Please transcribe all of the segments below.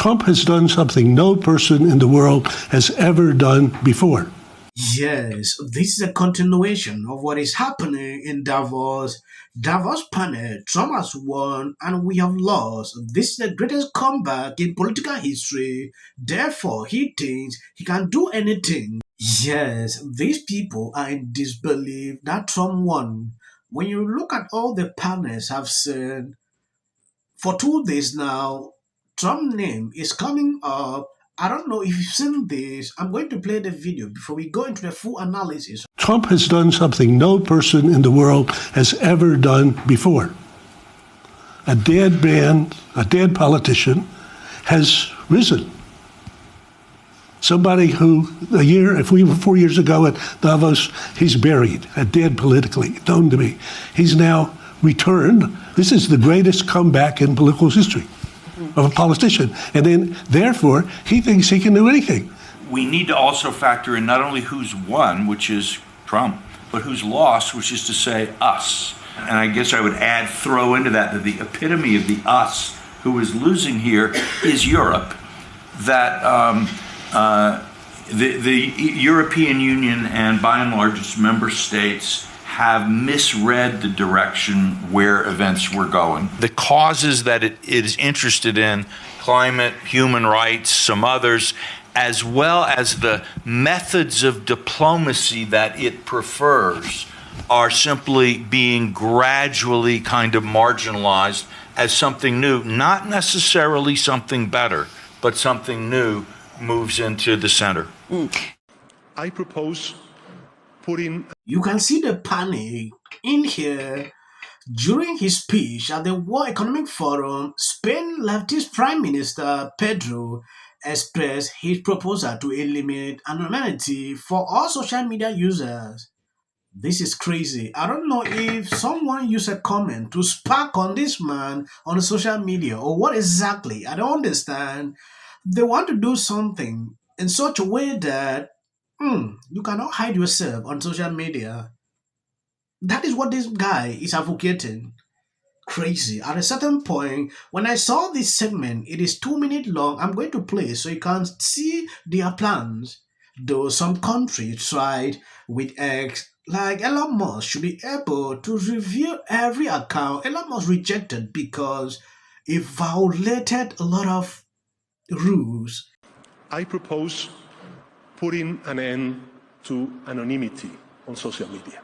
Trump has done something no person in the world has ever done before. Yes, this is a continuation of what is happening in Davos. Davos panel, Trump has won and we have lost. This is the greatest comeback in political history. Therefore, he thinks he can do anything. Yes, these people are in disbelief that Trump won. When you look at all the panels I've seen, for 2 days now, Trump name is coming up. I don't know if you've seen this. I'm going to play the video before we go into the full analysis. Trump has done something no person in the world has ever done before. A dead man, a dead politician, has risen. Somebody who, if we were 4 years ago at Davos, he's buried, dead politically, known to me. He's now returned. This is the greatest comeback in political history of a politician. And then, therefore, he thinks he can do anything. We need to also factor in not only who's won, which is Trump, but who's lost, which is to say us. And I guess I would throw into that the epitome of the us who is losing here is Europe. That the European Union and by and large its member states have misread the direction where events were going. The causes that it is interested in, climate, human rights, some others, as well as the methods of diplomacy that it prefers, are simply being gradually kind of marginalized as something new, not necessarily something better, but something new moves into the center. I propose putting... You can see the panic in here. During his speech at the World Economic Forum, Spain leftist Prime Minister Pedro expressed his proposal to eliminate anonymity for all social media users. This is crazy. I don't know if someone used a comment to spark on this man on social media or what exactly. I don't understand. They want to do something in such a way that you cannot hide yourself on social media. That is what this guy is advocating. Crazy. At a certain point, when I saw this segment, it is 2 minutes long. I'm going to play so you can see their plans. Though some countries tried with X, like Elon Musk should be able to review every account. Elon Musk rejected because it violated a lot of rules. I propose putting an end to anonymity on social media.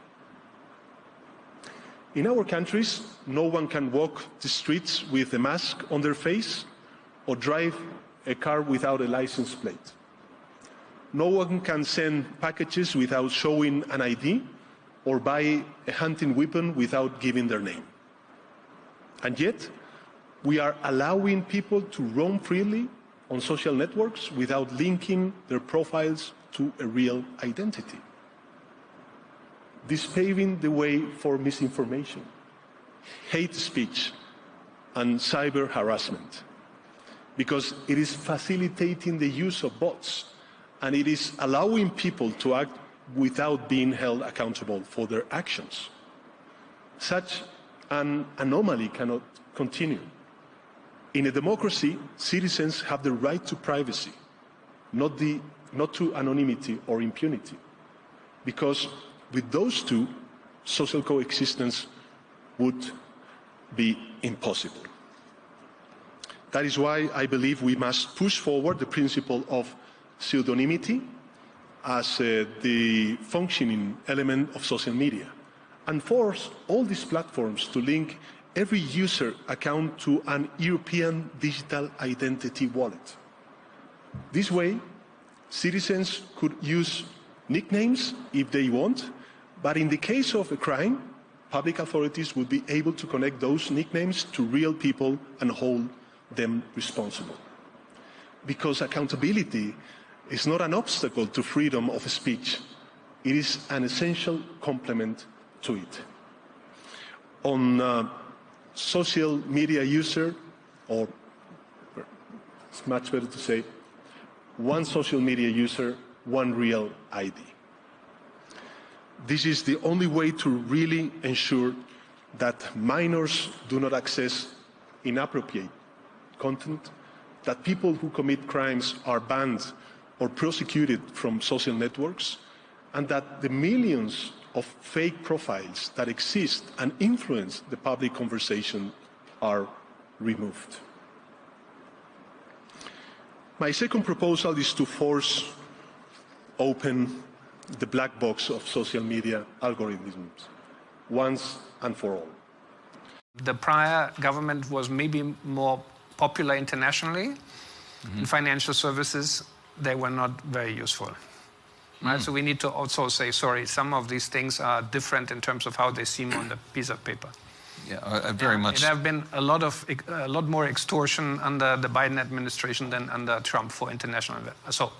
In our countries, no one can walk the streets with a mask on their face or drive a car without a license plate. No one can send packages without showing an ID or buy a hunting weapon without giving their name. And yet, we are allowing people to roam freely on social networks without linking their profiles to a real identity. This paving the way for misinformation, hate speech, and cyber harassment, because it is facilitating the use of bots and it is allowing people to act without being held accountable for their actions. Such an anomaly cannot continue. In a democracy, citizens have the right to privacy, not to anonymity or impunity, because with those two, social coexistence would be impossible. That is why I believe we must push forward the principle of pseudonymity as the functioning element of social media and force all these platforms to link every user account to an European digital identity wallet. This way, citizens could use nicknames if they want, but in the case of a crime, public authorities would be able to connect those nicknames to real people and hold them responsible. Because accountability is not an obstacle to freedom of speech. It is an essential complement to it. On social media user, or it's much better to say, one social media user, one real ID. This is the only way to really ensure that minors do not access inappropriate content that people who commit crimes are banned or prosecuted from social networks, and that the millions of fake profiles that exist and influence the public conversation are removed. My second proposal is to force open the black box of social media algorithms once and for all. The prior government was maybe more popular internationally. In financial services, they were not very useful. Right? So we need to also say, sorry, some of these things are different in terms of how they seem on the piece of paper. Yeah, very much. There have been a lot more extortion under the Biden administration than under Trump for international investment. So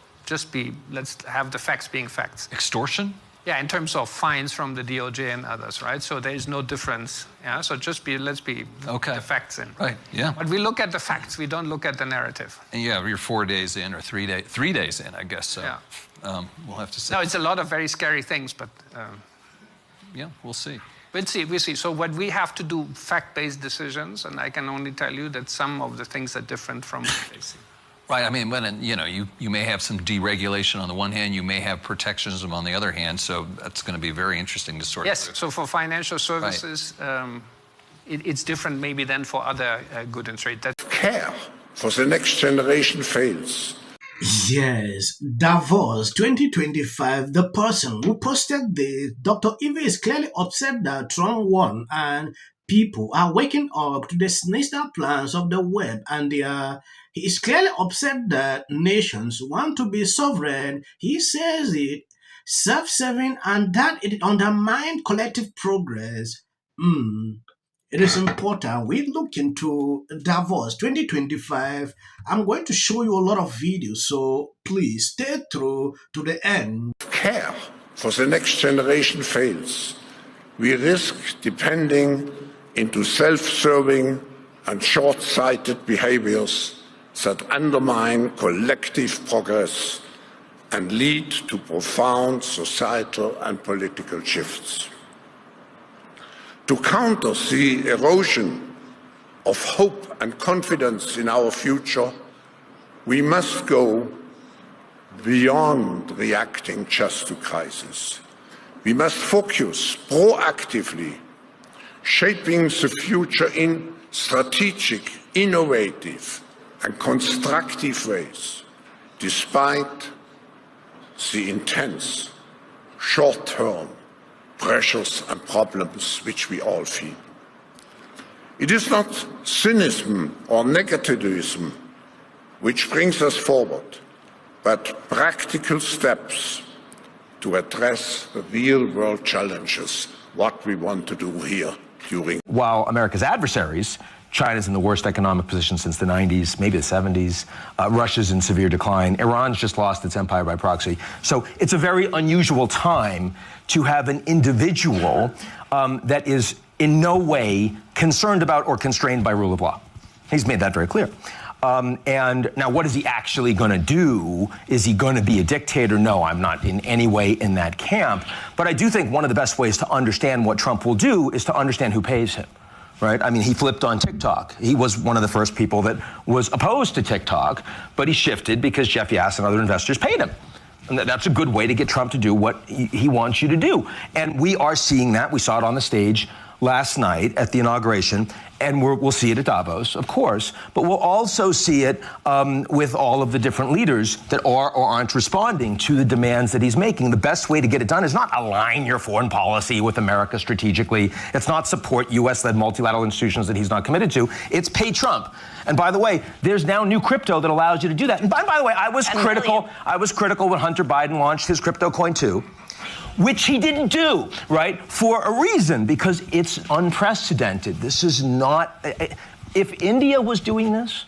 let's have the facts being facts. Extortion? Yeah, in terms of fines from the DOJ and others, right? So there is no difference. Yeah, so let's be the facts in. Right. Yeah. But we look at the facts. We don't look at the narrative. And yeah, you're 4 days in or 3 days in, I guess. So yeah. We'll have to see. No, it's a lot of very scary things, but yeah, we'll see. We'll see. So what we have to do, fact-based decisions, and I can only tell you that some of the things are different from what they see. Right. I mean, when you may have some deregulation on the one hand, you may have protectionism on the other hand. So that's going to be very interesting to sort. Yes. So for financial services, it's different maybe than for other good and trade. That's care for the next generation fails. Yes, Davos 2025, the person who posted this, Dr. Eve, is clearly upset that Trump won and people are waking up to the sinister plans of the web, and he is clearly upset that nations want to be sovereign. He says it self-serving and that it undermines collective progress. It is important we look into Davos 2025. I'm going to show you a lot of videos, so please stay through to the end. Care for the next generation fails. We risk depending into self-serving and short-sighted behaviors that undermine collective progress and lead to profound societal and political shifts. To counter the erosion of hope and confidence in our future, we must go beyond reacting just to crisis. We must focus proactively, shaping the future in strategic, innovative, and constructive ways, despite the intense, short-term pressures and problems which we all feel. It is not cynicism or negativism which brings us forward, but practical steps to address the real-world challenges, what we want to do here during. While America's adversaries, China's in the worst economic position since the 90s, maybe the 70s. Russia's in severe decline. Iran's just lost its empire by proxy. So it's a very unusual time to have an individual that is in no way concerned about or constrained by rule of law. He's made that very clear. And now what is he actually going to do? Is he going to be a dictator? No, I'm not in any way in that camp. But I do think one of the best ways to understand what Trump will do is to understand who pays him. Right? I mean, he flipped on TikTok. He was one of the first people that was opposed to TikTok, but he shifted because Jeff Yass and other investors paid him. And that's a good way to get Trump to do what he wants you to do. And we are seeing that. We saw it on the stage last night at the inauguration, and we'll see it at Davos, of course, but we'll also see it with all of the different leaders that are or aren't responding to the demands that he's making. The best way to get it done is not align your foreign policy with America strategically. It's not support U.S.-led multilateral institutions that he's not committed to. It's pay Trump. And by the way, there's now new crypto that allows you to do that. And by the way, I was critical when Hunter Biden launched his crypto coin too, which he didn't do, right, for a reason, because it's unprecedented. This is not, if India was doing this,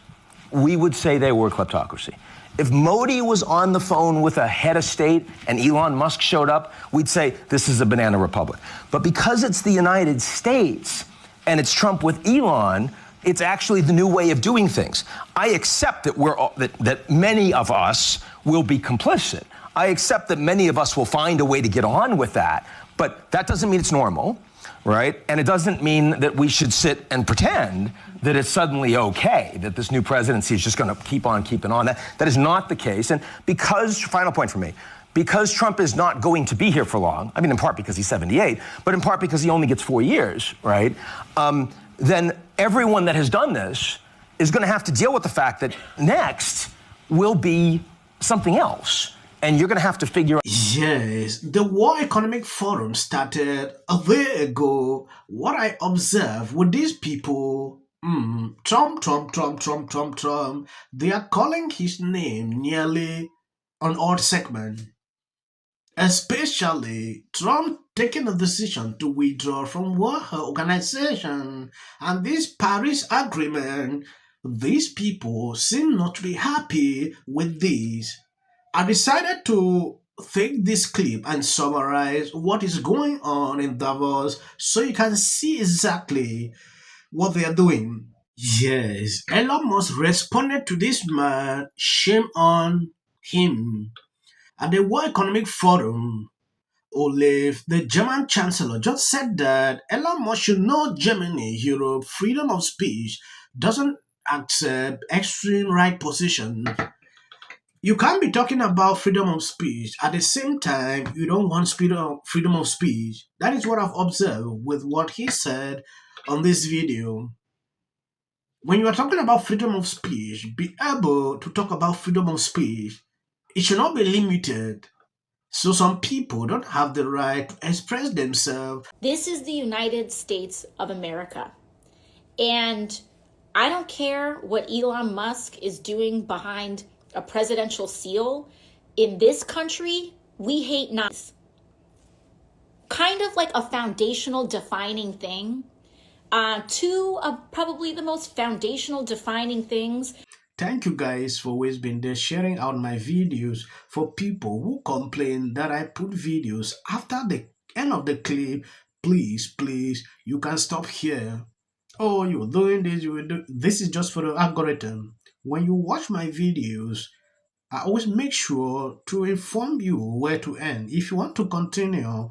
we would say they were a kleptocracy. If Modi was on the phone with a head of state and Elon Musk showed up, we'd say this is a banana republic. But because it's the United States and it's Trump with Elon, it's actually the new way of doing things. I accept that that many of us will be complicit. I accept that many of us will find a way to get on with that, but that doesn't mean it's normal. right? And it doesn't mean that we should sit and pretend that it's suddenly okay, that this new presidency is just going to keep on keeping on. That is not the case. And because, final point for me, because Trump is not going to be here for long, I mean, in part because he's 78, but in part because he only gets 4 years, right? Then everyone that has done this is going to have to deal with the fact that next will be something else. And you're going to have to figure out. Yes, the World Economic Forum started a year ago. What I observed with these people, Trump, they are calling his name nearly on all segments. Especially Trump taking a decision to withdraw from World Health Organization and this Paris Agreement. These people seem not to be happy with this. I decided to take this clip and summarize what is going on in Davos so you can see exactly what they are doing. Yes, Elon Musk responded to this man, shame on him. At the World Economic Forum, Olaf, the German Chancellor, just said that Elon Musk should know Germany, Europe, freedom of speech doesn't accept extreme right position. You can't be talking about freedom of speech at the same time you don't want freedom of speech. That is what I've observed with what he said on this video. When you are talking about freedom of speech, be able to talk about freedom of speech. It should not be limited. So some people don't have the right to express themselves. This is the United States of America. And I don't care what Elon Musk is doing behind a presidential seal. In this country, we hate Nazis. Kind of like a foundational defining thing. Two of probably the most foundational defining things. Thank you guys for always being there sharing out my videos. For people who complain that I put videos after the end of the clip, please, you can stop here. Oh, you're doing this, this is just for the algorithm. When you watch my videos, I always make sure to inform you where to end. If you want to continue,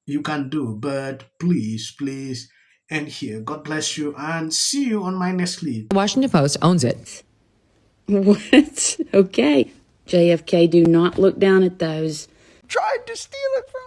you can do, but please end here. God bless you and see you on my next clip. The Washington Post owns it. What? Okay. JFK, do not look down at those. Tried to steal it from.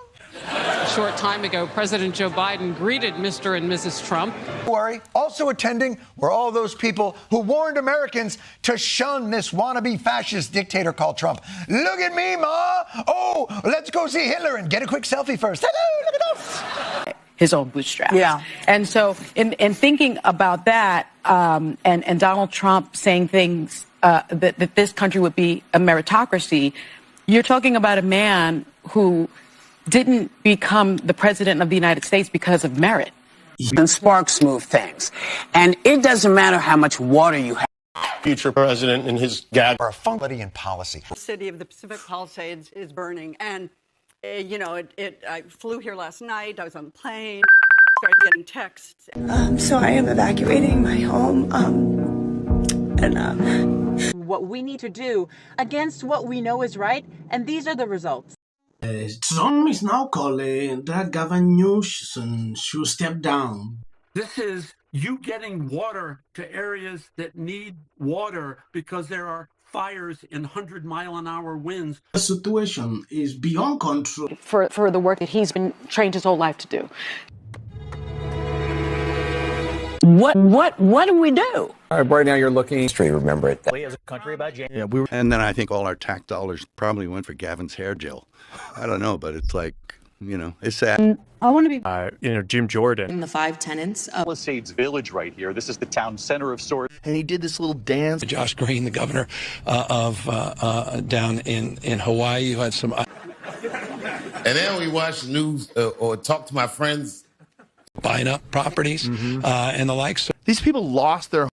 A short time ago, President Joe Biden greeted Mr. and Mrs. Trump. Don't worry. Also attending were all those people who warned Americans to shun this wannabe fascist dictator called Trump. Look at me, Ma. Oh, let's go see Hitler and get a quick selfie first. Hello, look at us. His own bootstraps. Yeah. And so in thinking about that, and Donald Trump saying things that this country would be a meritocracy, you're talking about a man who didn't become the president of the United States because of merit. And sparks move things. And it doesn't matter how much water you have. Future president and his gag are a funky in policy. The city of the Pacific Palisades is burning. And, I flew here last night. I was on the plane, started getting texts. So I am evacuating my home. What we need to do against what we know is right. And these are the results. Trump is now calling that Governor Newsom should step down. This is you getting water to areas that need water because there are fires in 100-mile-an-hour winds. The situation is beyond control. For the work that he's been trained his whole life to do. What do we do? Right now you're looking straight. Remember it. As a country about yeah, and then I think all our tax dollars probably went for Gavin's hair gel. I don't know, but it's like, it's sad. I want to be, Jim Jordan. The 5 tenants of Palisades Village right here. This is the town center of sorts. And he did this little dance. Josh Green, the governor of down in Hawaii, who had some. And then we watch the news or talk to my friends. Buying up properties and the likes. These people lost their